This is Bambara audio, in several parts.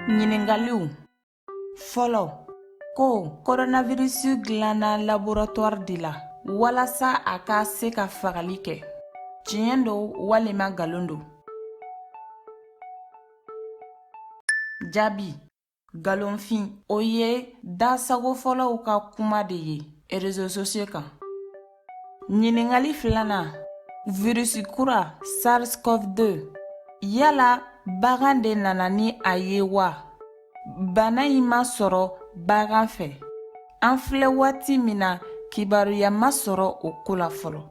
Ɲiningaliw. Fɔlɔ, ko coronavirus dilanna laboratoire de la walasa a ka se ka fagali kɛ. Tiɲɛ don walima galon don? Jaabi: galonfin. O ye dasagofɔlɔw ka kuma de ye réseaux sociaux kan. Ɲiningali filanan, virusi kura SARS-CoV-2 yala bagan de nana ni a ye wa? Bana in ma sɔrɔ bagan fɛ. An filɛ waati min na kibaruya ma sɔrɔ o ko la fɔlɔ.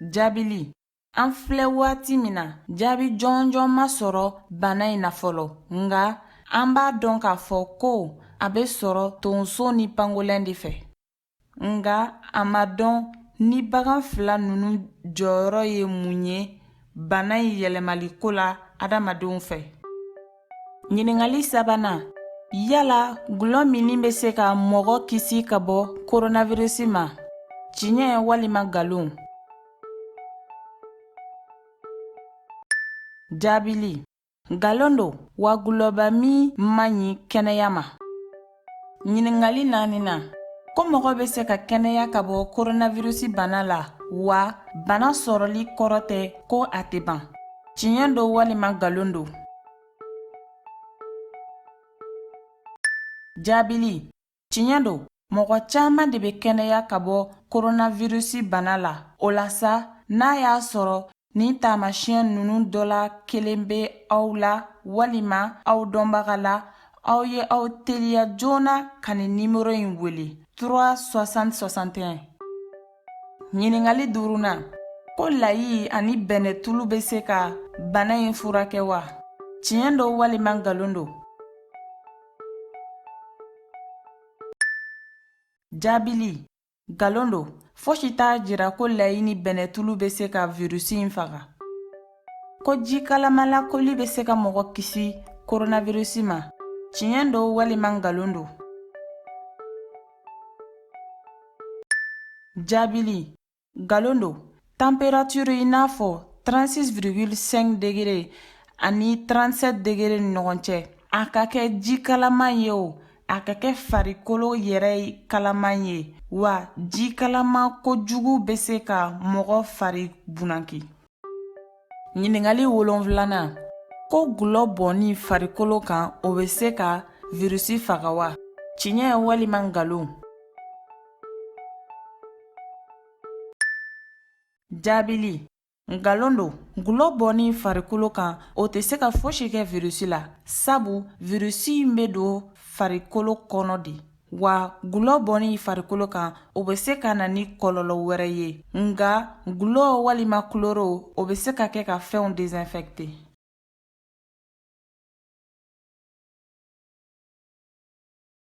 Jaabili: an filɛ waati min na jaabi jɔnjɔn ma sɔrɔ bana in na fɔlɔ, nga an b'a dɔn k'a fɔ ko a bɛ sɔrɔ tonso ni pangolɛn de fɛ. Nga a ma dɔn ni bagan fila ninnu jɔyɔrɔ ye mun ye bana in yɛlɛmaliko la adamadenw fɛ. Ɲiningali sabanan, yala gulɔ minni bɛ se ka mɔgɔ kisi ka bɔ coronavirus ma? Tiɲɛ walima galon? Jaabili: galon don, wa gulɔba min man ɲi kɛnɛya ma. Ɲiningali naaninan, ko mɔgɔ bɛ se ka kɛnɛya ka bɔ coronavirus bana la wa bana sɔrɔli kɔrɔ tɛ ko a tɛ ban? Tiɲɛ don walima galon don? Jaabili: tiɲɛ don, mɔgɔ caman de bɛ kɛnɛya ka bɔ coronavirus bana la. O la sa, n'a y'a sɔrɔ nin taamasiyɛn ninnu dɔ la kelen bɛ aw la walima aw dɔnbaga la, aw ye aw teliya joona ka nin nimero in wele 36061. Ɲiningali duurunan, ko layi ani bɛnɛtulu bɛ se ka bana in furakɛ wa? Tiɲɛ don walima galon don? Jaabili: galon don. Fosi t'a jira ko layi ni bɛnɛtulu bɛ se ka virusi in faga. Ko ji kalama lakoli bɛ se ka mɔgɔ kisi coronavirus ma? Tiɲɛ don walima galon don? Jaabili: galon don. Température i n'a fɔ 36,5 degré ani 37 degré ni ɲɔgɔn cɛ. A ka kɛ ji kalaman ye o, a ka kɛ farikolo yɛrɛ kalaman ye, wa ji kalaman kojugu bɛ se ka mɔgɔ fari bunaki. Ɲiningali 7nan, ko gulɔ bɔnni farikolo kan o bɛ se ka virusi faga wa? Tiɲɛ walima galon? Jaabili: galon don. Gulɔ bɔnni farikolo kan o tɛ se ka fosi kɛ virusi la, sabu virusi in bɛ don farikolo kɔnɔ de. Wa gulɔ bɔnni farikolo kan o bɛ se ka na ni kɔlɔlɔ wɛrɛ ye, nga gulɔ walima chloro o bɛ se ka kɛ ka fɛnw désinfecter.